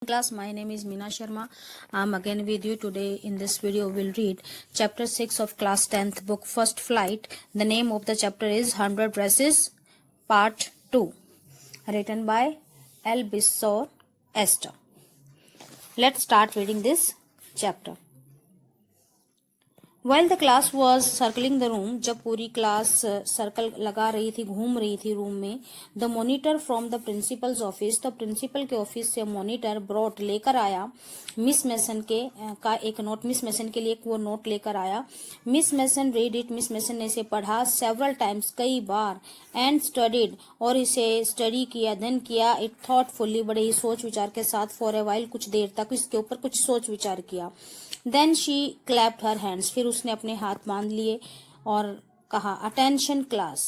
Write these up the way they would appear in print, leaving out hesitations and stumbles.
class, my name is Meena Sharma. I'm again with you today. In this video we'll read chapter 6 of class 10th book First Flight. The name of the chapter is 100 Dresses Part 2, written by L. Bissor Esther. Let's start reading this chapter. While the class was circling the room, जब पूरी class circle लगा रही थी, घूम रही थी room में, the monitor from the principal's office, the principal के ऑफिस से मॉनिटर ब्रॉट लेकर आया मिस मेसन के का एक नोट, मिस मेसन के लिए एक वो नोट लेकर आया. Miss Mason read it, miss Mason ने इसे पढ़ा सेवरल टाइम्स, कई बार, एंड स्टडीड और इसे स्टडी किया, देन किया इट थॉटफुली, बड़े ही सोच विचार के साथ, फॉर ए वाइल कुछ देर तक इसके ऊपर कुछ सोच विचार किया. Then she clapped her hands, फिर उसने अपने हाथ बांध लिए और कहा अटेंशन क्लास,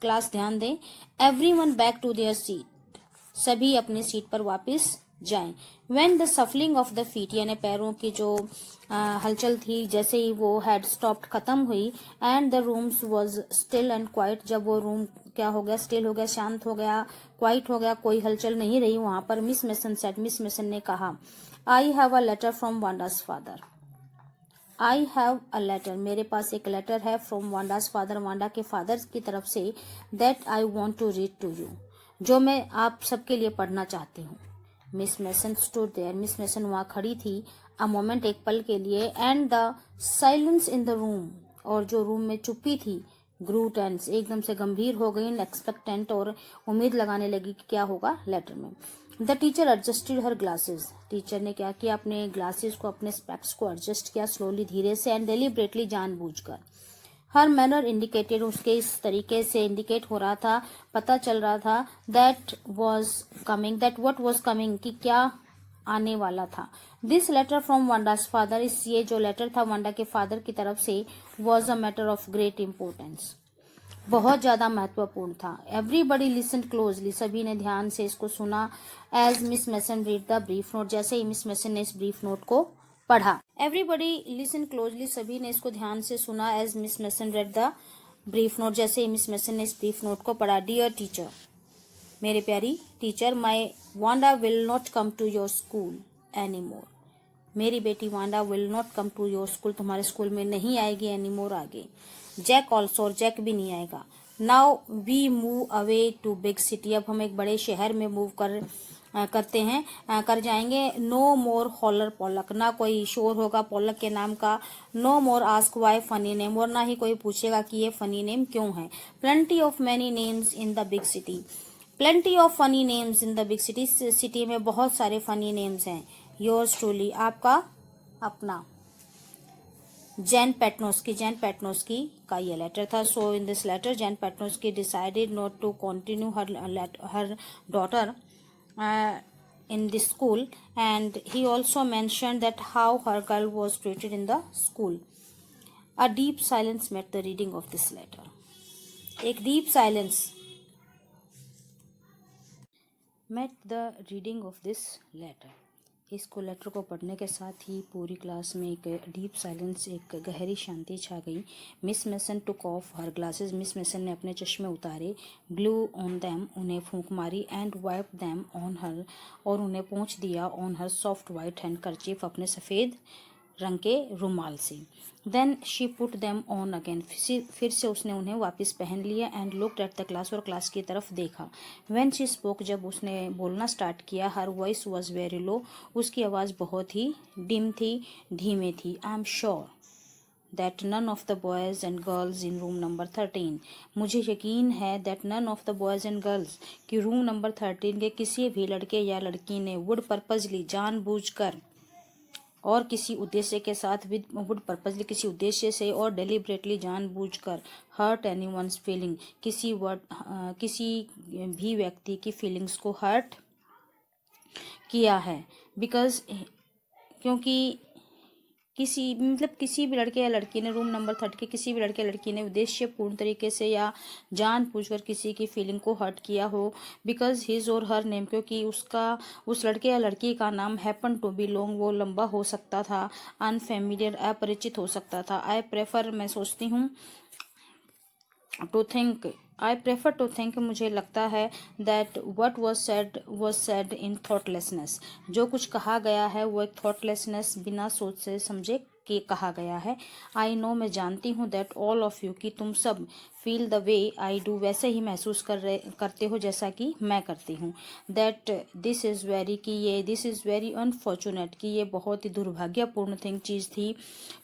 क्लास ध्यान दें. Everyone back to their seat, सभी अपने सीट पर वापस जाएं. When the shuffling of the feet, यानी पैरों की जो हलचल थी, जैसे ही वो हैड स्टॉप्ड खत्म हुई, and the rooms was still and quite, जब वो रूम क्या हो गया, स्टिल हो गया, शांत हो गया, क्वाइट हो गया, कोई हलचल नहीं रही वहां पर. Miss Mason said, Miss Mason ने कहा, I have a letter from Wanda's father. I have a letter, मेरे पास एक लेटर है, फ्रॉम वांडास फादर, वांडा के फादर की तरफ से, that I want to read to you, जो मैं आप सबके लिए पढ़ना चाहती हूँ. Miss Mason stood there, Miss Mason वहां खड़ी थी, अ मोमेंट, एक पल के लिए, and the silence in the room, और जो रूम में चुप्पी थी, ग्रू टेंस, एकदम से गंभीर हो गई, एक्सपेक्टेंट, और उम्मीद लगाने लगी कि क्या होगा लेटर में. The teacher adjusted her glasses, teacher ने क्या किया, अपने ग्लासेस को, अपने स्पेक्स को एडजस्ट किया, स्लोली, धीरे से, एंड डेलिब्रेटली, जानबूझकर. हर मैनर इंडिकेटेड, उसके इस तरीके से इंडिकेट हो रहा था, पता चल रहा था, that was coming, that what was coming, कि क्या आने वाला था. This letter from Wanda's father, इस ये जो लेटर था वांडा के फादर की तरफ से, was a matter of great importance, बहुत ज्यादा महत्वपूर्ण था. एवरीबडी लिसन क्लोजली, सभी ने ध्यान से इसको सुना. As Miss Mason read the brief note, जैसे ही मिस मेसन ने इस ब्रीफ नोट को पढ़ा. एवरीबडी लिसन क्लोजली, सभी ने इसको ध्यान से सुना. As Miss Mason read the brief note, जैसे ही मिस मेसन ने इस ब्रीफ नोट को पढ़ा. डियर टीचर, मेरे प्यारी teacher, my Wanda will not come to your school any more, मेरी बेटी Wanda will not come to your school, तुम्हारे स्कूल में नहीं आएगी एनी मोर, आगे. जैक ऑल्सो, और जैक भी नहीं आएगा. Now we move away to big city, अब हम एक बड़े शहर में मूव करते हैं, कर जाएंगे. नो मोर हॉलर पोलक, ना कोई शोर होगा पोलक के नाम का. No more ask why funny name, और ना ही कोई पूछेगा कि ये फनी नेम क्यों है. Plenty of many names in the big city, plenty of funny names in the big city, city में बहुत सारे फनी नेम्स हैं. योर्स ट्रूली, आपका अपना. जैन पेटनोस्की, जैन पेटनोस्की का ये लेटर था. So in this letter Jan Petronski decided not to continue her daughter in this school, and he also mentioned that how her girl was treated in the school. A deep silence met the reading of this letter. एक deep silence met the reading of this letter. इसको letter को पढ़ने के साथ ही पूरी class में एक deep silence, एक गहरी शांति छा गई. Miss mason took of her glasses, miss Mason ने अपने चश्मे उतारे. ब्लू ऑन दैम, उन्हें फूंक मारी. And wipe them on her, और उन्हें पोंछ दिया. On her soft white handkerchief, अपने सफ़ेद रंग के रुमाल से. Then she put them on again, फिर से उसने उन्हें वापस पहन लिया. And looked at the class, और क्लास की तरफ देखा. व्हेन शी स्पोक, जब उसने बोलना स्टार्ट किया, her voice was very low, उसकी आवाज़ बहुत ही डिम थी, धीमे थी. I am sure that none of the boys and girls in room number 13, मुझे यकीन है, that none of the boys and girls, कि रूम नंबर 13 के किसी भी लड़के या लड़की ने, वुड पर्पजली, जानबूझकर, और किसी उद्देश्य के साथ, विद वुड पर्पजली, किसी उद्देश्य से, और डेलिबरेटली, जानबूझकर, हर्ट एनीवन्स फीलिंग, किसी भी व्यक्ति की फीलिंग्स को हर्ट किया है. बिकॉज, क्योंकि किसी भी लड़के या लड़की ने, रूम नंबर 30 के किसी भी लड़के या लड़की ने उद्देश्यपूर्ण तरीके से या जानबूझकर किसी की फीलिंग को हर्ट किया हो. बिकॉज हिज और हर नेम, क्योंकि उस लड़के या लड़की का नाम हैपन टू बी लॉन्ग, वो लंबा हो सकता था. अनफेमिलियर, अपरिचित हो सकता था. आई प्रेफर, मैं सोचती हूँ, to think I prefer to think, मुझे लगता है, that what was said in thoughtlessness, जो कुछ कहा गया है वो एक थॉटलेसनेस, बिना सोच से समझे कि कहा गया है। आई नो, मैं जानती हूँ, दैट ऑल ऑफ यू, कि तुम सब, feel the way I do, वैसे ही महसूस करते हो जैसा कि मैं करती हूँ। दैट दिस इज़ वेरी, कि ये, दिस इज़ वेरी अनफॉर्चुनेट, कि ये बहुत ही दुर्भाग्यपूर्ण चीज़ थी,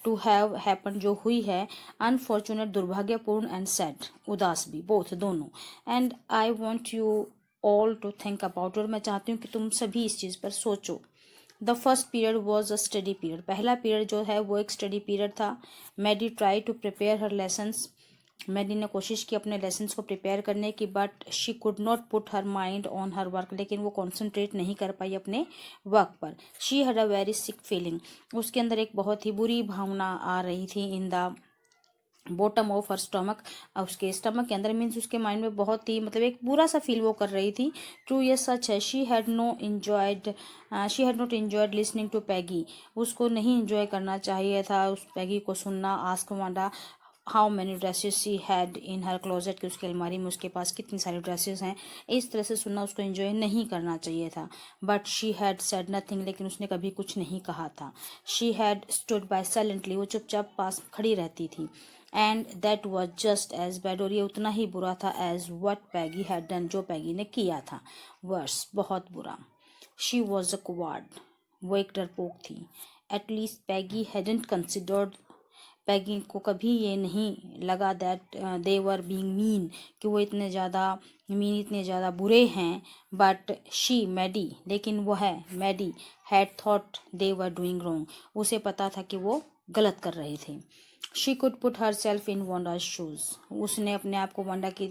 टू हैव हैपन, जो हुई है, अनफॉर्चुनेट, दुर्भाग्यपूर्ण, एंड सैड, उदास भी, बोथ, दोनों। And I want you all to think about, और मैं चाहती हूँ कि तुम सभी इस चीज़ पर सोचो। The first period was a study period, पहला पीरियड जो है वो एक स्टडी पीरियड था। Maddie try to prepare her lessons, Maddie ने कोशिश की अपने लेसन्स को प्रिपेयर करने की, but she could not put her mind on her work, लेकिन वो कॉन्सेंट्रेट नहीं कर पाई अपने वर्क पर। She had a very sick feeling, उसके अंदर एक बहुत ही बुरी भावना आ रही थी, in the bottom of her stomach, उसके स्टमक के अंदर, मीन्स उसके माइंड में बहुत ही, मतलब एक बुरा सा फील वो कर रही थी। ट्रू, ये सच है। She had not enjoyed listening to Peggy, उसको नहीं इंजॉय करना चाहिए था उस पैगी को सुनना। Ask Wanda how many dresses she had in her closet, कि उसकी अलमारी में उसके पास कितनी सारी ड्रेसेस हैं, इस तरह से सुनना उसको एंजॉय नहीं करना चाहिए था। But she had said nothing, लेकिन उसने कभी कुछ नहीं कहा था। She had stood by silently, वो चुपचाप पास खड़ी रहती थी। And that was just as bad, और ये उतना ही बुरा था, as what Peggy had done, जो पैगी ने किया था। वर्स, बहुत बुरा। शी वॉज अ कुवार्ड, वो एक डरपोक थी। एटलीस्ट पैगी हैडेंट कंसिडर्ड, पैगी को कभी ये नहीं लगा that they were being mean, कि वो इतने ज़्यादा मीन, इतने ज़्यादा बुरे हैं। बट शी, मैडी, लेकिन वो है Maddie, had thought they were doing wrong, उसे पता था कि वो गलत कर रहे थे। She could put herself in Wanda's shoes, उसने अपने आप को वांडा के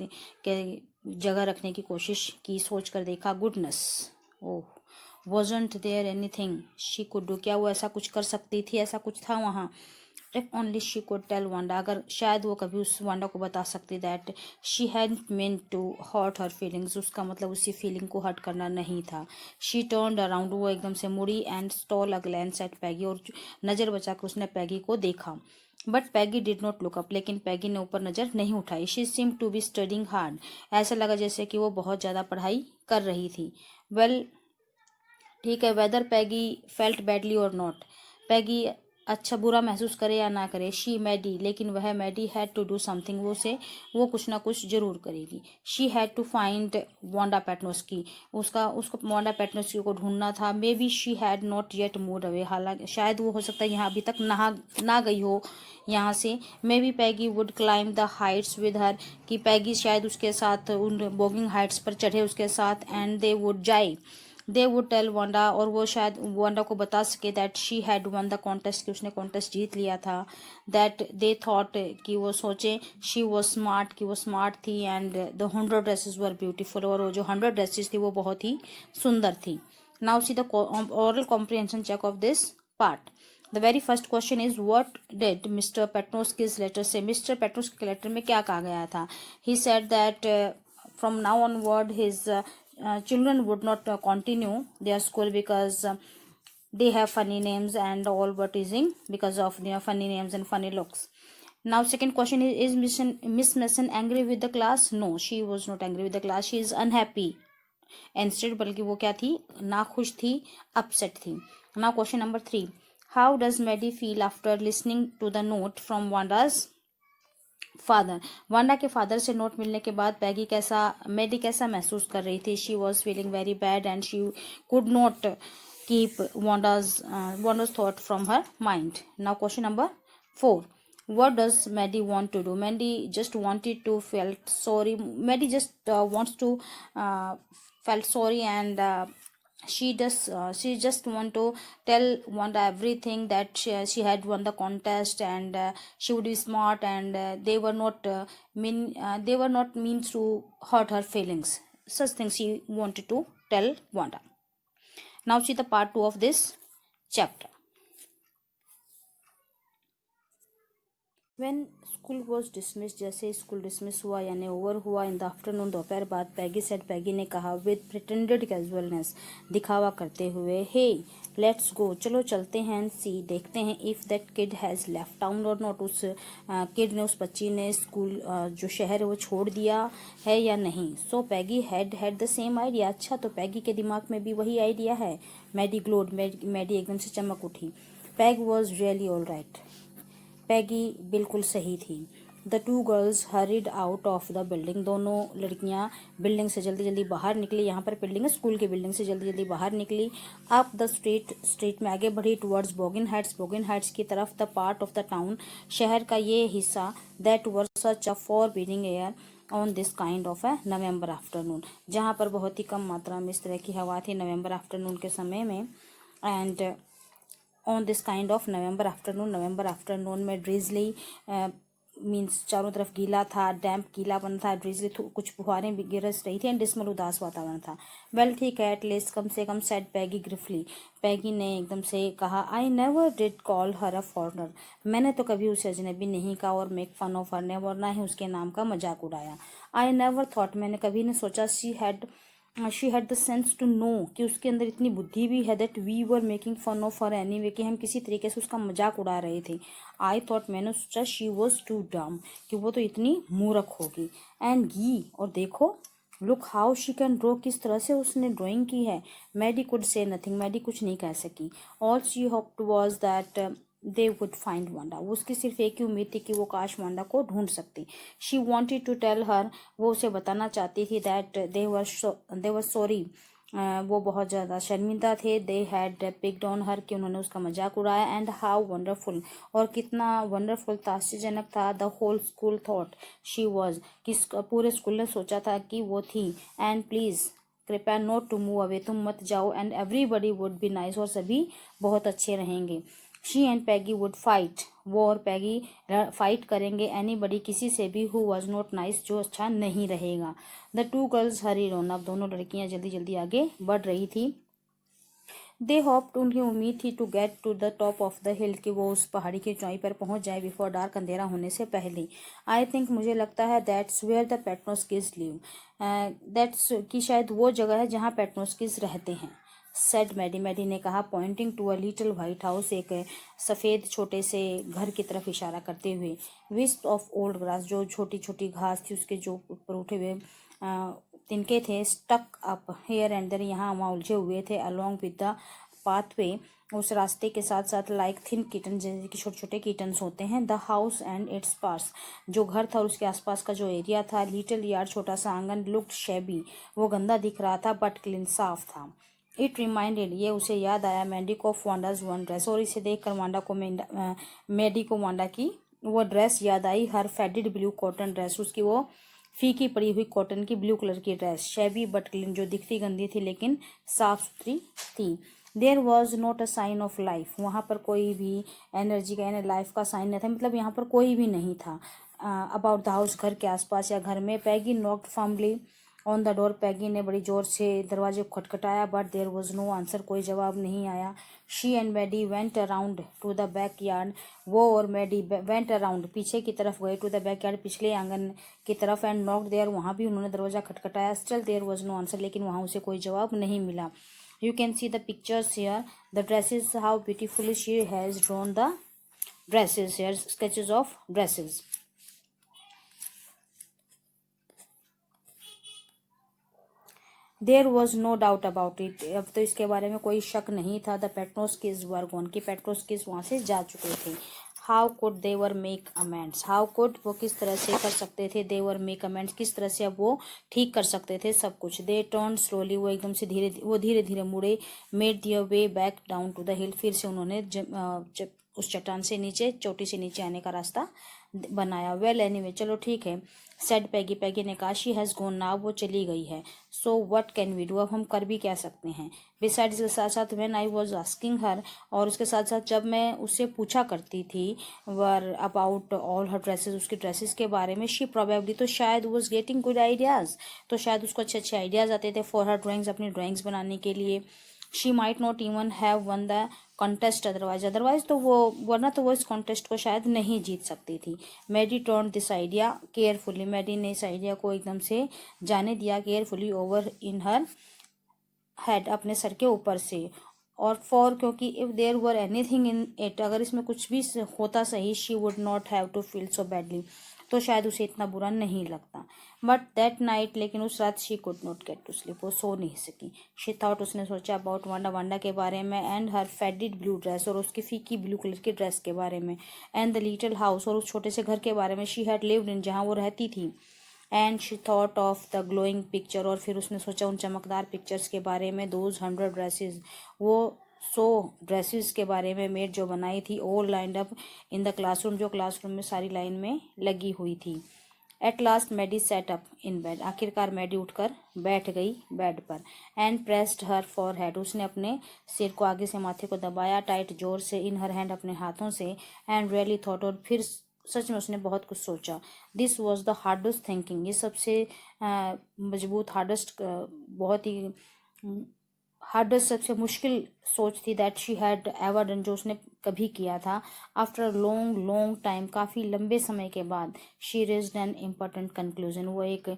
जगह रखने की कोशिश की, सोच कर देखा, goodness, oh, wasn't there anything she could do, क्या वो ऐसा कुछ कर सकती थी, ऐसा कुछ था वहाँ। If only she could tell Wanda, अगर शायद वो कभी उस वांडा को बता सकती, that she had mean to hurt her feelings, उसका मतलब उसी फीलिंग को हर्ट करना नहीं था। शी टर्न्ड अराउंड, वो एकदम से मुड़ी, and stole a glance at Peggy, और नज़र बचाकर उसने पैगी को देखा। But Peggy did not look up, लेकिन पैगी ने ऊपर नज़र नहीं उठाई। She seem to be studying hard, ऐसा लगा जैसे कि वो बहुत ज़्यादा पढ़ाई कर रही थी। वेल, ठीक है, वेदर पैगी फेल्ट बैडली और नॉट, पैगी अच्छा बुरा महसूस करे या ना करे, शी मैडी, लेकिन वह Maddie had to do something, वो कुछ ना कुछ जरूर करेगी। She had to find Wanda Petronski, उसको वांडा पेटनोस्की को ढूंढना था। Maybe she had not yet moved away, हालांकि शायद वो हो सकता है यहाँ अभी तक ना गई हो यहाँ से। May be Peggy would climb the Heights with her, कि पैगी शायद उसके साथ उन बोगिंग हाइट्स पर चढ़े उसके साथ, and they would tell Wanda, और वो शायद वांडा को बता सके, that she had won the contest, कि उसने कॉन्टेस्ट जीत लिया था। दैट दे थॉट, कि वो सोचे, शी वॉज स्मार्ट, कि वो स्मार्ट थी, and the 100 dresses were beautiful, और वो जो 100 ड्रेसेस थी वो बहुत ही सुंदर थी। Now see the oral comprehension check of this part. The very first question is, what did Mr. Petnosky's letter say? Mr. Petnosky के लेटर में क्या कहा गया था? He said that from now onward his children would not continue their school because they have funny names and all were teasing because of their funny names and funny looks. Now second question is Miss Mason angry with the class? No, she was not angry with the class. She is unhappy. Instead, बल्कि वो क्या थी, नाखुश थी, upset थी. Now question number 3. How does Maddie feel after listening to the note from Wanda's father? Wanda के father से note मिलने के बाद मैडी कैसा महसूस कर रही थी? She was feeling very bad, and she could not keep Wanda's thought from her mind. Now question number 4. What does Maddie want to do? Maddie just wanted to felt sorry. Maddie just wants to felt sorry, and she just want to tell Wanda everything, that she had won the contest, and she would be smart, and they were not mean to hurt her feelings. Such things she wanted to tell Wanda. Now see the part 2 of this chapter. When school was dismissed, जैसे school dismiss हुआ यानी over हुआ, in the afternoon, दोपहर बाद, पैगी said, पैगी ने कहा with pretended casualness, दिखावा करते हुए, हे लेट्स गो, चलो चलते हैं, सी, देखते हैं, if that kid has left town और नॉट, उस किड ने, उस बच्ची ने स्कूल जो शहर है वो छोड़ दिया है या नहीं. सो पैगी हैड द सेम आइडिया. अच्छा, तो पैगी के दिमाग में भी वही आइडिया है. मैडी ग्लोड, मैडी एकदम से चमक उठी. Peg was really all right. Peggy बिल्कुल सही थी. The two girls hurried out of the building, दोनों लड़कियां बिल्डिंग से जल्दी जल्दी बाहर निकली. यहाँ पर बिल्डिंग है, स्कूल की बिल्डिंग से जल्दी जल्दी बाहर निकली. अप द स्ट्रीट में आगे बढ़ी. टुवर्ड्स बोगिन हाइट्स की तरफ. The part of the town, शहर का ये हिस्सा. That were such a forbidding air on this kind of A November afternoon, जहाँ पर बहुत ही कम मात्रा में इस तरह की हवा थी नवंबर आफ्टरनून के समय में. And on this kind of November afternoon में ड्रिजली मीन्स चारों तरफ गीला था, डैम्प गीलापन था, ड्रिजली कुछ फुहारें भी गिरस रही थी, एंड डिस्मल उदास वातावरण था. वेल ठीक है, एटलीस्ट कम से कम, सेड पैगी ग्रिफली, पैगी ने एकदम से कहा. I never did call her a foreigner, मैंने तो कभी उसे अजनबी नहीं कहा, और make fun of her never, ना ही उसके नाम का मजाक उड़ाया. आई नेवर थॉट, मैंने कभी नहीं सोचा, she had the sense to know, कि उसके अंदर इतनी बुद्धि भी है, that we were making fun of her anyway, कि हम किसी तरीके से उसका मजाक उड़ा रहे थे. आई थॉट, मैंने सोचा, शी वॉज टू डम, कि वो तो इतनी मूर्ख होगी. एंड गी, और देखो, look how she can draw, किस तरह से उसने ड्राइंग की है. Maddie could say nothing, Maddie कुछ नहीं कह सकी. All she hoped was that they would find Wanda, उसकी सिर्फ एक ही उम्मीद थी कि वो काश वांडा को ढूंढ सकती. She wanted to tell her, वो उसे बताना चाहती थी, दैट दे वर सॉरी, वो बहुत ज़्यादा शर्मिंदा थे. They had picked on her, कि उन्होंने उसका मजाक उड़ाया. एंड हाउ वंडरफुल, और कितना वंडरफुल था, आश्चर्यजनक था. The whole school thought she was, किस पूरे स्कूल ने सोचा था कि वो थी. एंड प्लीज़, कृपया, नोट टू मूव अवे, तुम मत जाओ. And everybody would be nice, और सभी बहुत अच्छे रहेंगे. She and Peggy would fight, वो और पैगी फाइट करेंगे. एनीबडी, किसी से भी, हु वॉज नॉट नाइस, जो अच्छा नहीं रहेगा. The two girls Hari on, अब दोनों लड़कियां जल्दी जल्दी आगे बढ़ रही थी. दे होप्ड, उन्हें उम्मीद थी, to get to the top of the hill, कि वो उस पहाड़ी की ऊंचाई पर पहुंच जाए, बिफोर डार्क, अंधेरा होने से पहले. आई थिंक, मुझे लगता है, that's where the Petroskis live, that's, कि शायद वो जगह है जहाँ पेट्रोस्किस रहते हैं. सेड मैडी, मैडी ने कहा, pointing to a little white house, एक सफ़ेद छोटे से घर की तरफ इशारा करते हुए. विस्प ऑफ ओल्ड ग्रास, जो छोटी छोटी घास थी उसके जो ऊपर उठे हुए तिनके थे. Stuck up here and there, यहाँ वहाँ उलझे हुए थे. अलोंग विद द पाथवे, उस रास्ते के साथ साथ, लाइक थिन किटन, जैसे कि छोटे छोटे किटन्स होते हैं. द हाउस एंड इट्स पास, जो घर था और उसके आसपास का जो एरिया था. लिटिल यार्ड, छोटा सा आंगन. लुक्ड शेबी, वो गंदा दिख रहा था, बट क्लीन, साफ था. इट रिमाइंडेड, ये उसे याद आया, मैडी को ऑफ वांडाज वन ड्रेस, और इसे देखकर वांडा को मैडी को वांडा की वो ड्रेस याद आई. Her faded blue cotton dress, उसकी वो फीकी पड़ी हुई कॉटन की ब्लू कलर की ड्रेस. शेबी बट क्लीन, जो दिखती गंदी थी लेकिन साफ सुथरी थी. There was not a sign of life, वहाँ पर कोई भी एनर्जी का यानी लाइफ का साइन नहीं था, मतलब यहाँ पर कोई भी नहीं था. अबाउट द हाउस, घर के आसपास या घर में. Peggy knocked firmly on the door, Peggy ने बड़ी जोर से दरवाजे को खटखटाया, but there was no answer, कोई जवाब नहीं आया. She and Maddie went around to the back yard, वो और मैडी वेंट अराउंड, पीछे की तरफ गए. टू द बैक यार्ड, पिछले आंगन की तरफ. एंड नॉक्ड देयर, वहाँ भी उन्होंने दरवाजा खटखटाया. Still there was no answer, लेकिन वहाँ उसे कोई जवाब नहीं मिला. You can see the pictures here, the dresses, how beautifully she has drawn the dresses here, sketches of dresses. There was no doubt about it, अब तो इसके बारे में कोई शक नहीं था. द पेट्रोस्किस वर गॉन, की पेट्रोस्किस वहाँ से जा चुके थे. How could they were make amends, how could, वो किस तरह से कर सकते थे. दे वर मेक अमेंड्स, किस तरह से अब वो ठीक कर सकते थे सब कुछ. दे टर्न स्लोली, वो एकदम से धीरे धीरे मुड़े. Made their way back down to the hill, फिर से उन्होंने उस चट्टान से नीचे, चोटी से नीचे आने का रास्ता बनाया. वेल एनीवे, चलो ठीक है. सेड पैगी, पैगी ने कहा, शी हैज़ गॉन नाउ, वो चली गई है. So what can we do, अब हम कर भी क्या सकते हैं. बिसाइड्स, के साथ साथ, व्हेन आई वॉज आस्किंग हर, और उसके साथ साथ जब मैं उससे पूछा करती थी, were about all her dresses, उसकी ड्रेसेस के बारे में. शी प्रोबेबली, तो शायद, वॉज गेटिंग गुड आइडियाज़, तो शायद उसको अच्छे अच्छे आइडियाज़ आते थे. फॉर हर ड्राइंग्स, अपनी ड्राइंग्स बनाने के लिए. She might not even have one the contest otherwise तो वो वरना तो वो इस कॉन्टेस्ट को शायद नहीं जीत सकती थी। Maddie turn this idea carefully, Maddie ने इस आइडिया को एकदम से जाने दिया carefully over in her head, अपने सर के ऊपर से। और फॉर क्योंकि if there were anything in it, अगर इसमें कुछ भी होता सही, she would not have to feel so badly, तो शायद उसे इतना बुरा नहीं लगता। बट दैट नाइट, लेकिन उस रात she could not get to sleep, वो सो नहीं सकी। शी थॉट, उसने सोचा अबाउट वांडा, वांडा के बारे में, and her faded blue dress, और उसकी फीकी ब्लू कलर की ड्रेस के बारे में, एंड द लिटिल हाउस, और उस छोटे से घर के बारे में, शी हैड लिव्ड इन, जहाँ वो रहती थी। And she thought of the glowing picture, और फिर उसने सोचा उन चमकदार पिक्चर्स के बारे में। दोज 100 ड्रेसेस, वो 100 ड्रेसेस के बारे में, मेड जो बनाई थी, all lined up in the classroom, जो क्लासरूम में सारी लाइन में लगी हुई थी। At last Maddie sat up in bed, आखिरकार मैडी उठकर बैठ गई बेड पर। And pressed her forehead, उसने अपने सिर को आगे से माथे को दबाया टाइट जोर से, इन हर हैंड, अपने हाथों से। एंड रियली थॉट, और फिर सच में उसने बहुत कुछ सोचा। This was the hardest thinking, ये सबसे मजबूत, हार्डेस्ट, बहुत ही हार्डेस्ट, सबसे मुश्किल सोच थी, that she had ever done, जो उसने कभी किया था। आफ्टर लॉन्ग लॉन्ग टाइम, काफ़ी लंबे समय के बाद, she reached an important conclusion, वो एक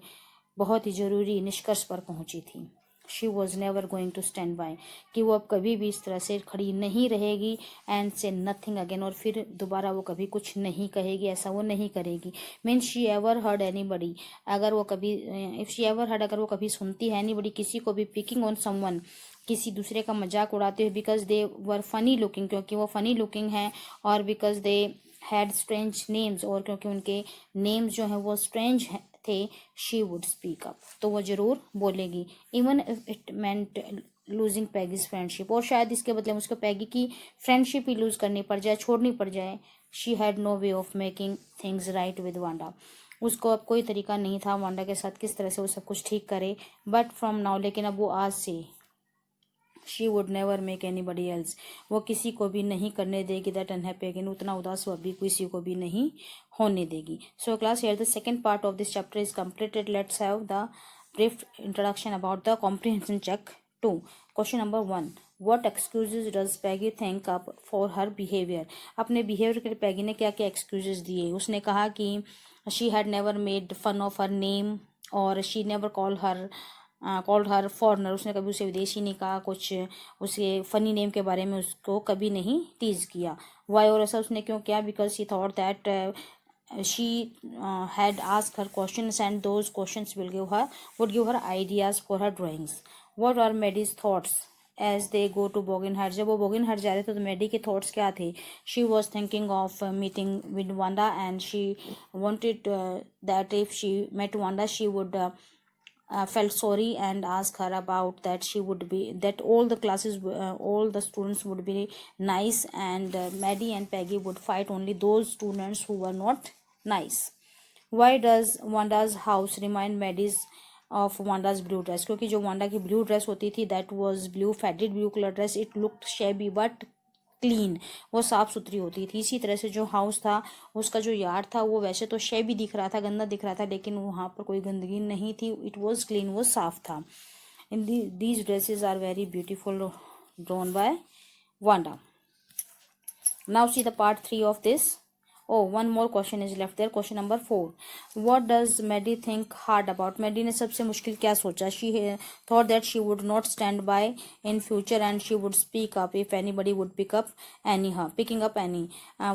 बहुत ही ज़रूरी निष्कर्ष पर पहुंची थी। She was never going to stand by, कि वो अब कभी भी इस तरह से खड़ी नहीं रहेगी। एंड से नथिंग अगेन, और फिर दोबारा वो कभी कुछ नहीं कहेगी, ऐसा वो नहीं करेगी। Means she ever heard any बडी, अगर वो कभी, इफ शी एवर हर्ड, अगर वो कभी सुनती है एनी बडी, किसी को भी, पिकिंग ऑन समवन, किसी दूसरे का मजाक उड़ाते हुए, because they were funny looking, क्योंकि वो फनी लुकिंग है, और because they had strange names, और क्योंकि उनके नेम्स जो हैं वो स्ट्रेंज थे, शी वुड स्पीक अप, तो वो जरूर बोलेगी। Even if it meant losing Peggy's friendship, और शायद इसके बदले में उसको पैगी की फ्रेंडशिप ही लूज करनी पड़ जाए, छोड़नी पड़ जाए। She had no way of making things right with Wanda, उसको अब कोई तरीका नहीं था वांडा के साथ किस तरह से वो सब कुछ ठीक करे। बट फ्रॉम नाउ, लेकिन अब वो आज से, she would never make any buddy else, वो किसी को भी नहीं करने देगी दैट अनहैप्पी अगेन, उतना उदास वो भी किसी को भी नहीं होने देगी। So class, here the second part of this chapter is completed. Let's have the brief introduction about the comprehension check 2। Question number 1, what excuses does Peggy think up for her behaviour, अपने behaviour के लिए पैगी ने क्या क्या excuses दिए। उसने कहा कि she had never made fun of her name, और she never called her foreigner, उसने कभी उसे विदेशी नहीं कहा, कुछ उसके फनी नेम के बारे में उसको कभी नहीं टीज किया। वाई, और ऐसा उसने क्यों किया, because she thought that she had asked her questions and those questions would give her ideas for her drawings. What are Maddie's thoughts as they go to Boggenhead? जब वो Boggenhead जा रहे थे तो मैडी के थॉट्स क्या थे? She was thinking of meeting with Wanda, and she wanted that if she met Wanda, she would felt sorry and ask her about that, she would be, that all the classes, all the students would be nice, and Maddie and Peggy would fight only those students who were not nice. Why does Wanda's house remind Maddie's of Wanda's blue dress? क्योंकि जो Wanda की blue dress होती थी, that was blue, faded blue color dress, it looked shabby but clean, वो साफ सुथरी होती थी। इसी तरह से जो हाउस था, उसका जो यार्ड था, वो वैसे तो शेबी दिख रहा था, गंदा दिख रहा था, लेकिन वहाँ पर कोई गंदगी नहीं थी, इट वॉज क्लीन, वो साफ था। In these dresses are very beautiful, drawn by Wanda. Now see the part 3 of this. Oh, one more question is left there. Question number 4. What does Maddie think hard about? Maddie ने सबसे मुश्किल क्या सोचा? She thought that she would not stand by in future, and she would speak up if anybody would picking up any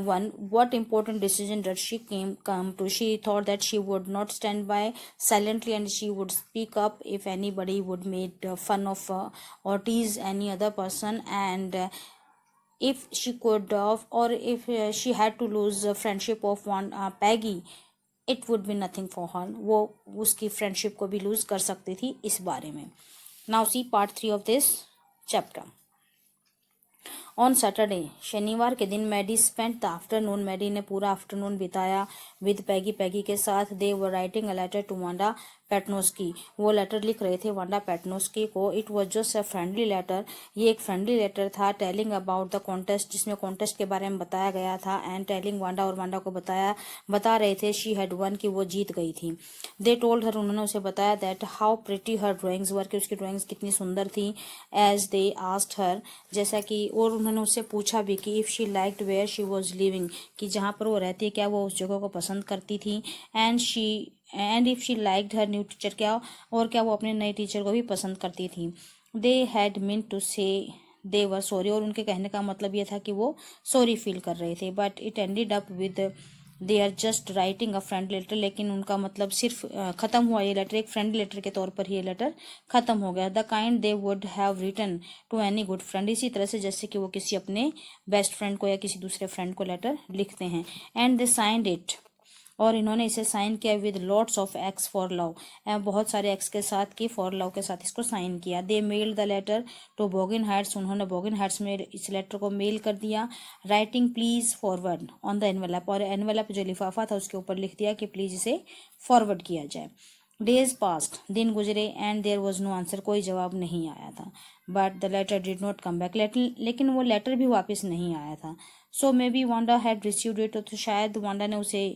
one. What important decision did she come to? She thought that she would not stand by silently, and she would speak up if anybody would make fun of or tease any other person, and if she could or if she had to lose friendship of one Peggy, it would be nothing for her, वो उसकी friendship को भी loose कर सकती थी इस बारे में। Now see part 3 of this chapter. On Saturday, शनिवार के दिन, Maddie spent the afternoon, Maddie ने पूरा आफ्टरनून बिताया विद पैगी, पैगी के साथ। They were writing a letter to Wanda Petnoski, वो लेटर लिख रहे थे वांडा पेटनोस्की को। It was just a friendly letter, ये एक फ्रेंडली लेटर था। टेलिंग अबाउट द कॉन्टेस्ट, जिसमें कॉन्टेस्ट के बारे में बताया गया था। एंड टेलिंग वांडा, और वांडा को बता रहे थे शी हैड वन, कि वो जीत गई थी। दे टोल्ड हर, उन्होंने उसे बताया that how pretty her drawings were, कि उसकी ड्राइंग्स कितनी सुंदर थी। एज दे आस्क्ड हर, जैसा कि, और उन्होंने उससे पूछा भी कि if she liked where she was living, कि जहाँ पर वो रहती है क्या वो उस जगह को पसंद करती थी। And if she liked her new teacher, क्या और क्या वो अपने नए टीचर को भी पसंद करती थी। दे हैड मीन टू से दे वर सॉरी, और उनके कहने का मतलब ये था कि वो सॉरी फील कर रहे थे। But it ended up with they are just writing a friendly letter, लेकिन उनका मतलब सिर्फ ख़त्म हुआ ये लेटर, एक फ्रेंडली लेटर के तौर पर ही ये लेटर ख़त्म हो गया। The kind they would have written to any good friend, इसी तरह से जैसे कि वो किसी अपने बेस्ट फ्रेंड को या किसी दूसरे फ्रेंड को लेटर लिखते हैं। एंड दे साइंड इट, और इन्होंने इसे साइन किया with lots of x for love, बहुत सारे एक्स के साथ की फॉर लव के साथ इसको साइन किया। They mailed the letter to Boggin Heights, उन्होंने बोगिन हाइट्स में इस लेटर को मेल कर दिया। Writing please forward on the envelope, और एनवेलप जो लिफाफा था उसके ऊपर लिख दिया कि प्लीज इसे फॉरवर्ड किया जाए। डेज पास्ट, दिन गुजरे, and there was no answer, कोई जवाब नहीं आया था। But the letter did not come back, लेकिन वो लेटर भी वापस नहीं आया था। So maybe Wanda had received it, तो शायद वांडा ने उसे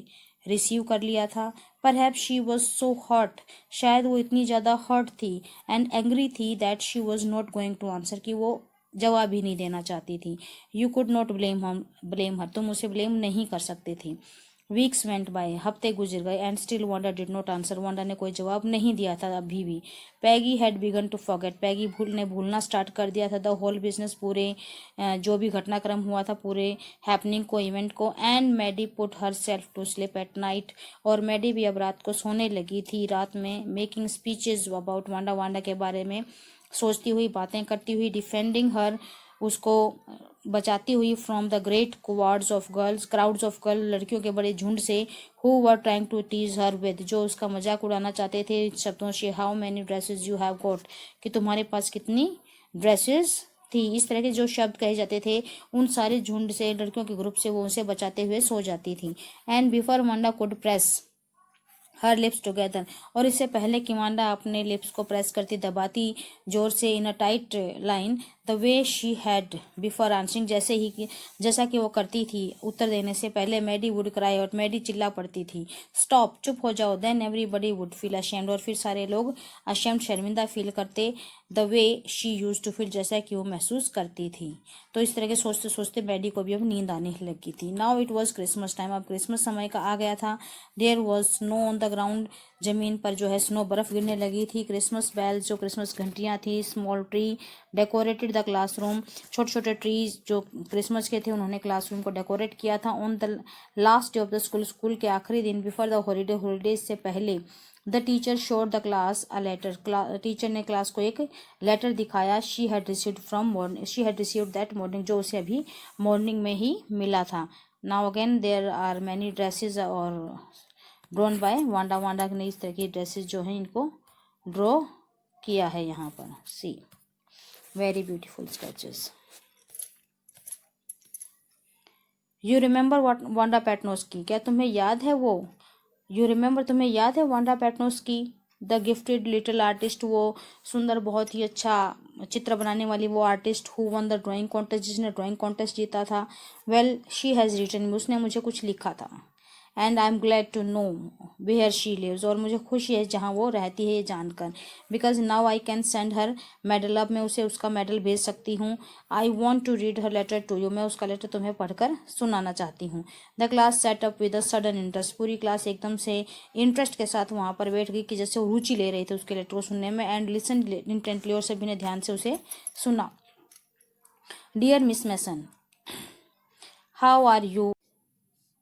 रिसीव कर लिया था। Perhaps she was so hurt, शायद वो इतनी ज़्यादा हर्ट थी एंड एंग्री थी that she was not going to answer, कि वो जवाब ही नहीं देना चाहती थी। यू कुड नॉट ब्लेम हर, तुम उसे ब्लेम नहीं कर सकते थे। वीक्स वेंट बाय, हफ्ते गुजर गए, and still Wanda did not answer, Wanda ने कोई जवाब नहीं दिया था अभी भी। पैगी हैड बिगन टू फॉरगेट, पैगी भूलना स्टार्ट कर दिया था द होल बिजनेस, पूरे जो भी घटनाक्रम हुआ था, पूरे हैपनिंग को, इवेंट को। And Maddie put herself to sleep at night, और मैडी भी अब रात को सोने लगी थी, रात में। Making speeches about Wanda, Wanda के बारे में सोचती हुई, बातें करती हुई। डिफेंडिंग हर, उसको बचाती हुई। From the great crowds of girl, लड़कियों के बड़े झुंड से। Who were trying to tease her with, जो उसका मजाक उड़ाना चाहते थे शब्दों से। How many dresses you have got, कि तुम्हारे पास कितनी ड्रेसेस थी। इस तरह के जो शब्द कहे जाते थे, उन सारे झुंड से, लड़कियों के ग्रुप से वो उसे बचाते हुए सो जाती थी। And before Wanda could press her lips together, और इससे पहले कि वांडा अपने लिप्स को प्रेस करती, दबाती जोर से, in a tight line, the way she had before answering, जैसा कि वो करती थी उत्तर देने से पहले। मैडी वुड क्राई, और मैडी चिल्ला पड़ती थी, स्टॉप, चुप हो जाओ। Then everybody would feel ashamed, और फिर सारे लोग अशेम्ड, शर्मिंदा फील करते। The way she use to feel, जैसा कि वो महसूस करती थी। तो इस तरह के सोचते सोचते मैडी को भी अब नींद आने लगी थी। Now it was Christmas time, अब क्रिसमस समय का आ गया था। There was snow on the ground, जमीन पर जो है स्नो, बर्फ गिरने लगी थी। क्रिसमस बेल्स, जो क्रिसमस घंटियां थी। Small tree decorated the classroom, छोटे छोटे ट्रीज जो क्रिसमस के थे उन्होंने क्लासरूम को डेकोरेट किया था। On the last day of the school के आखिरी दिन, बिफोर द हॉलीडेज से पहले, the teacher showed the class a letter, teacher ने क्लास को एक लेटर दिखाया। She had received that morning, जो उसे अभी मॉर्निंग में ही मिला था। Now again there are many dresses और ड्रॉन बाय वांडा, वांडा ने इस तरह की ड्रेसेस जो हैं इनको ड्रॉ किया है यहाँ पर। See very beautiful sketches. You remember Wanda Petnoski, क्या तुम्हें याद है वो? तुम्हें याद है Wanda Petnoski, the gifted little artist, वो सुंदर, बहुत ही अच्छा चित्र बनाने वाली वो artist. Who won the drawing contest, जिसने ड्राइंग कॉन्टेस्ट जीता था। वेल शी हैज़ रिटन, उसने मुझे कुछ लिखा था। And I am glad to know where she lives, और मुझे खुशी है जहाँ वो रहती है ये जानकर। Because now I can send her medal, अब मैं उसे उसका मेडल भेज सकती हूँ। I want to read her letter to you, मैं उसका लेटर तुम्हें पढ़कर सुनाना चाहती हूँ। The class sat up with a sudden interest, पूरी क्लास एकदम से इंटरेस्ट के साथ वहाँ पर बैठ गई कि जैसे वो रुचि ले रहे थे उसके लेटर को सुनने में। एंड लिसन इंटेंटली, और सभी ने ध्यान से उसे सुना। Dear Miss Mason, how are you?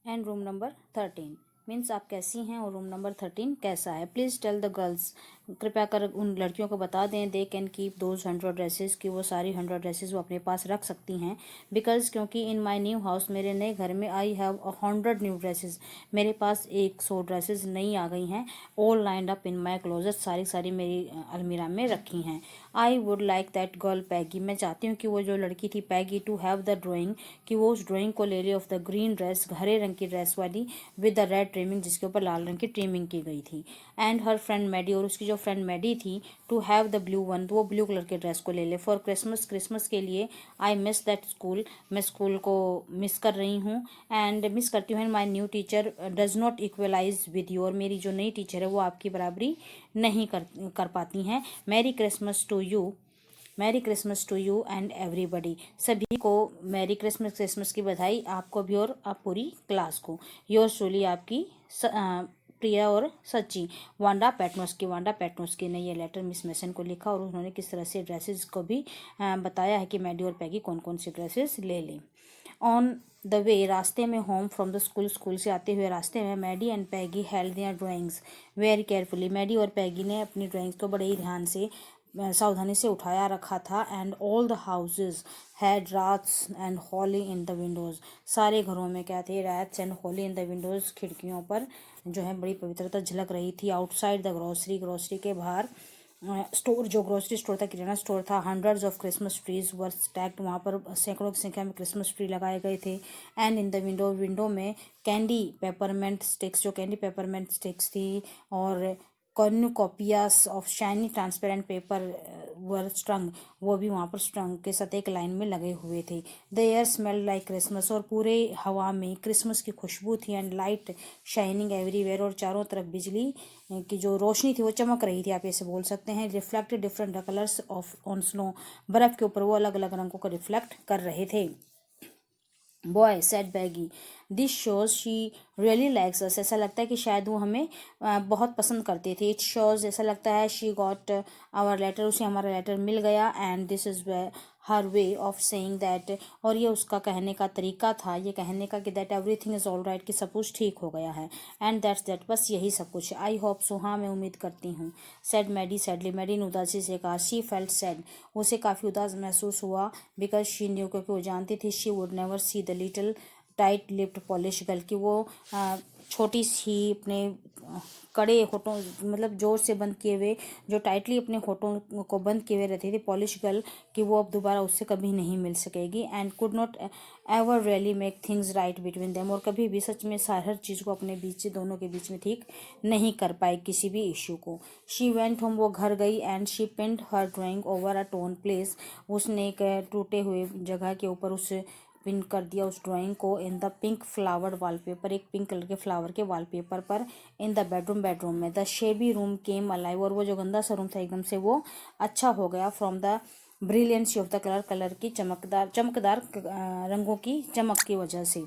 And room number 13, means आप कैसी हैं, और रूम नंबर 13 कैसा है। प्लीज़ टेल द गर्ल्स, कृपया कर उन लड़कियों को बता दें they can keep those 100 dresses, कि वो सारी 100 ड्रेसेस वो अपने पास रख सकती हैं। बिकॉज क्योंकि इन माई न्यू हाउस, मेरे नए घर में, आई हैव 100 न्यू ड्रेसेस, मेरे पास 100 ड्रेसेस नई आ गई हैं। All lined up in my closet, सारी सारी मेरी अलमीरा में रखी हैं। I would like that girl Peggy, मैं चाहती हूँ कि वो जो लड़की थी Peggy, to have the drawing, कि वो उस ड्राइंग को ले ले, ऑफ द ग्रीन ड्रेस, हरे रंग की ड्रेस वाली, विद द रेड ट्रिमिंग, जिसके ऊपर लाल रंग की ट्रिमिंग की गई थी। एंड हर फ्रेंड मैडी, और उसकी जो फ्रेंड मैडी थी, to have the blue one, तो वो ब्लू कलर के ड्रेस को ले ले। फॉर क्रिसमस, क्रिसमस के लिए। आई मिस दैट स्कूल, मैं स्कूल को मिस कर रही हूँ। एंड मिस करती हूँ। My new teacher does not equalize with you, और मेरी जो नई टीचर है वो आपकी बराबरी नहीं कर पाती हैं। Merry Christmas to you, merry Christmas to you and everybody, सभी को मैरी क्रिसमस, क्रिसमस की बधाई, आपको भी और आप पूरी क्लास को। योर्स ट्रूली, आपकी प्रिया और सच्ची, वांडा पेटनोस्की। वांडा पेटनोस्की ने ये लेटर मिस मेसन को लिखा, और उन्होंने किस तरह से ड्रेसेस को भी बताया है कि मैडी और पैगी कौन कौन सी ड्रेसेस ले लें। ऑन द वे, रास्ते में, home from the school, school से आते हुए रास्ते में, Maddie and Peggy held their drawings very carefully, Maddie और पैगी ने अपनी ड्राइंग्स को बड़े ही ध्यान से, सावधानी से उठाया रखा था। And all the houses had wreaths and holly in the windows, सारे घरों में क्या थे, wreaths and holly in the windows, खिड़कियों पर जो है बड़ी पवित्रता झलक रही थी। आउटसाइड द ग्रोसरी, ग्रोसरी के बाहर, स्टोर, जो ग्रोसरी स्टोर था, किराना स्टोर था, hundreds of Christmas trees were stacked, वहाँ पर सैकड़ों की संख्या में क्रिसमस ट्री लगाए गए थे। And in the window, window में कैंडी पेपरमेंट स्टिक्स, जो कैंडी पेपरमेंट स्टिक्स थी, और cornucopias of shiny transparent paper were strung, वो भी वहाँ पर स्ट्रंग के साथ एक लाइन में लगे हुए थे। The air smell like Christmas, और पूरे हवा में क्रिसमस की खुशबू थी। एंड लाइट शाइनिंग एवरीवेयर, और चारों तरफ बिजली की जो रोशनी थी वो चमक रही थी, आप ऐसे बोल सकते हैं। Reflected different colours of on snow, बर्फ़ के ऊपर वो अलग अलग रंगों को रिफ्लेक्ट कर रहे थे। Boy said Peggy, this shows she really likes us, ऐसा लगता है कि शायद वो हमें बहुत पसंद करती थी। इट शोज, ऐसा लगता है, शी गॉट आवर लेटर, उसे हमारा लेटर मिल गया। And this is her way of saying that, और ये उसका कहने का तरीका था, ये कहने का कि that everything is all right, कि सब कुछ ठीक हो गया है। एंड दैट्स दैट, बस यही सब कुछ। आई होप सो, हाँ मैं उम्मीद करती हूँ। सेड मैडी सैडली, मैडी ने उदासी से कहा। शी फेल्ट सैड, उसे काफ़ी उदास महसूस हुआ। बिकॉज शी न्यू, क्योंकि वो जानती थी, she would never see the little tight lipped polish girl, कि वो छोटी सी अपने कड़े होठों, मतलब जोर से बंद किए हुए, जो टाइटली अपने होठों को बंद किए हुए रहती थी, पॉलिश गर्ल, कि वो अब दोबारा उससे कभी नहीं मिल सकेगी। And could not ever really make things right between them, और कभी भी सच में हर चीज़ को अपने बीच से, दोनों के बीच में ठीक नहीं कर पाई, किसी भी इश्यू को। शी वेंट होम, वो घर गई। And she pinned her drawing over a torn place, उसने एक टूटे हुए जगह के ऊपर उस पिन कर दिया उस ड्राइंग को। In the pink flowered wallpaper, एक पिंक कलर के फ्लावर के वॉलपेपर पर। इन द बेडरूम, बेडरूम में। द शेबी रूम केम अलाइव, और वो जो गंदा सा रूम था एकदम से वो अच्छा हो गया। From the brilliancy of the colour, colour की चमकदार रंगों की चमक की वजह से।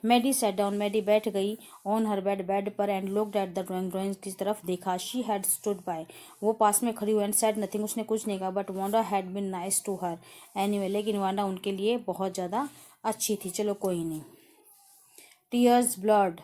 मैडी सेट डाउन, मैडी बैठ गई। ऑन हर बेड, बेड पर। And looked at the drawing, drawing की तरफ देखा। शी हैड स्टूड बाय, वो पास में खड़ी हुई। एंड सेड नथिंग, उसने कुछ नहीं कहा। But Wanda had been nice to her anyway, लेकिन वांडा उनके लिए बहुत ज़्यादा अच्छी थी। चलो कोई नहीं। टीयर्स ब्लड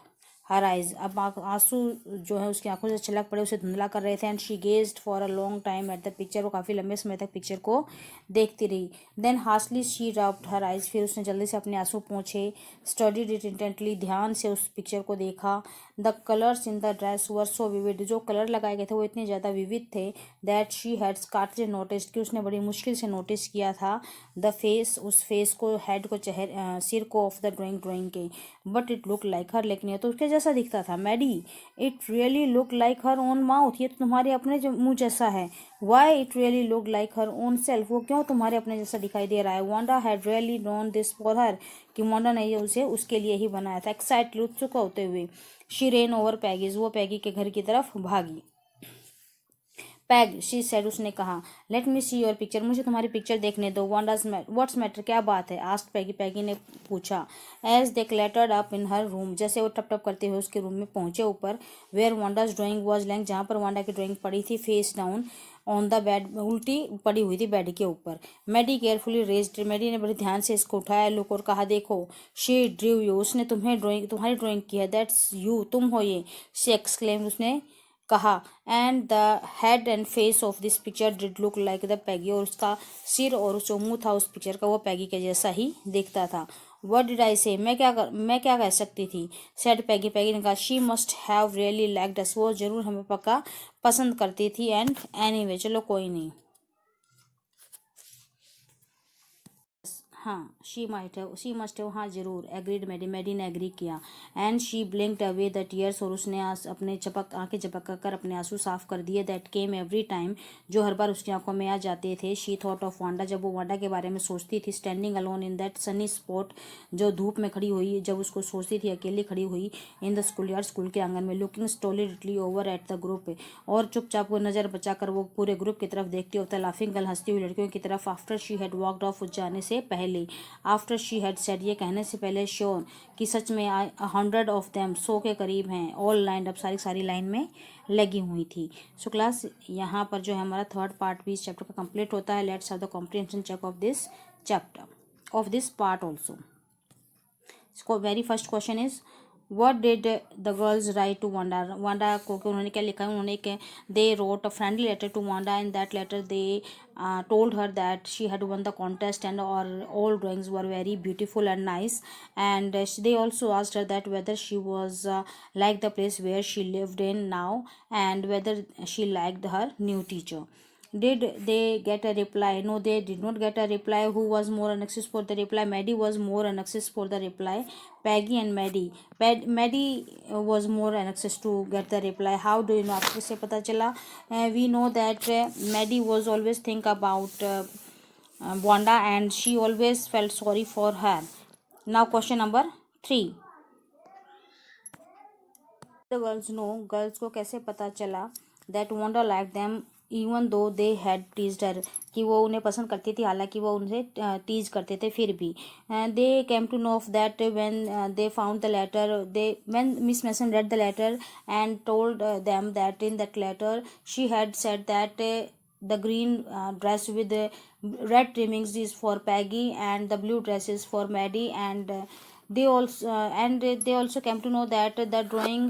हर आइज, अब आंसू जो है उसकी आंखों से छलक पड़े, उसे धुंधला कर रहे थे। And she gazed for a long time at the picture, वो काफ़ी लंबे समय तक पिक्चर को देखती रही। Then harshly she rubbed her eyes, फिर उसने जल्दी से अपने आंसू पोंछे। स्टडीड इट इंटेंटली, ध्यान से उस पिक्चर को देखा। The colours in the dress were so vivid, जो कलर लगाए गए थे वो इतने ज़्यादा विविध थे। That she had scarcely notice, कि उसने बड़ी मुश्किल से नोटिस किया था। द फेस, उस फेस को, हेड को, सिर को, ऑफ द ड्राइंग के। But it look like her, लेकिन ये तो उसके जैसा दिखता था। Maddie, it really look like her own mouth, ये तो तुम्हारे अपने मुंह जैसा है। Why it really look like her own self, वो क्यों तुम्हारे अपने जैसा दिखाई दे रहा है। Wanda had really known this for her, कि वांडा ने ये उसे उसके लिए ही बनाया था। एक्साइटेड, उत्सुक होते हुए। शी रेन ओवर पैगीज, वो पैगी के घर की तरफ भागी। पैग, शी सेड, उसने कहा। Let me see your picture, मुझे तुम्हारी पिक्चर देखने दो। व्हाट्स मैटर, क्या बात है। आस्क्ड पैगी, पैगी ने पूछा। As they clattered up in her room, जैसे वो टप टप करते हुए उसके रूम में पहुंचे ऊपर। Where Wanda's drawing was Lang, जहाँ पर वांडा की ड्राइंग पड़ी थी। Face down on the bed, उल्टी पड़ी हुई थी बेड के ऊपर। मैडी केयरफुली रेज्ड, मैडी ने बड़े ध्यान से इसको उठाया। लुक, और कहा देखो। शी ड्रीव यू, उसने तुम्हारी ड्राइंग की है। दैट्स यू, तुम हो ये। शी एक्सक्लेम्ड, उसने कहा and the head and face of this picture did look like the Peggy, और उसका सिर और जो मुंह था उस पिक्चर का वो पैगी के जैसा ही दिखता था। व्हाट डिड आई से, मैं क्या कह सकती थी। सेड पैगी, पैगी ने कहा she must have really liked us, वो जरूर हमें पक्का पसंद करती थी। एंड एनीवे, चलो कोई नहीं। हाँ, शी मस्ट हैव, हाँ जरूर। एग्रीड मैडी, मैडी ने एग्री किया। And she ब्लिंक्ड away the tears, और उसने अपने आंखें झपक कर अपने आंसू साफ कर दिए। दैट केम एवरी टाइम, जो हर बार उसकी आंखों में आ जाते थे। शी थॉट ऑफ वांडा, जब वो वांडा के बारे में सोचती थी। Standing alone in that Sunny spot, जो धूप में खड़ी हुई, जब उसको सोचती थी अकेली खड़ी हुई। In the school yard, school के आंगन में। Looking stolidly over at the group, और चुपचाप को नजर बचाकर वो पूरे ग्रुप की तरफ देखती होता। लाफिंग गर्ल, हंसती हुई लड़कियों की तरफ। After she had walked off, जाने से पहले। आफ्टर शी हैड सेड, ये कहने से पहले। श्योर, कि सच में। 100 ऑफ देम, 100 के करीब हैं। ऑल लाइन अप, सारी लाइन में लगी हुई थी। सो क्लास, यहाँ पर जो है हमारा थर्ड पार्ट भी इस चैप्टर का कंप्लीट होता है। Let's have the comprehension check of this chapter, of this part also. Very first question is, what did the girls write to Wanda? Wanda को उन्होंने क्या लिखा है? उन्होंने एक they wrote a friendly letter to Wanda. In that letter they told her that she had won the contest and all drawings were very beautiful and nice. And they also asked her that whether she was like the place where she lived in now, and whether she liked her new teacher. Did they get a reply? No, they did not get a reply. Who was more anxious for the reply? Maddie was more anxious for the reply. Peggy and Maddie. Maddie was more anxious to get the reply. How do you know? आपको से पता चला? We know that Maddie was always think about Wanda, and she always felt sorry for her. Now question number 3. The girls know, girls को कैसे पता चला that Wanda liked them even though they had teased her, कि वो उन्हें पसंद करती थी हालांकि वो उनसे टीज करते थे फिर भी. They came to know of that when they found the letter. When Miss Mason read the letter and told them that in that letter she had said that the green dress with the red trimmings is for Peggy and the blue dress is for Maddie. And they also came to know that the drawing,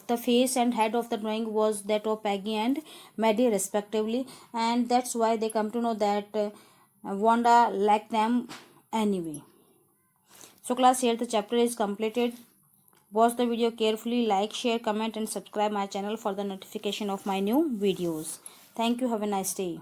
the face and head of the drawing was that of Peggy and Maddie respectively, and that's why they come to know that Wanda liked them anyway. So class, here the chapter is completed. Watch the video carefully, like, share, comment and subscribe my channel for the notification of my new videos. Thank you. Have a nice day.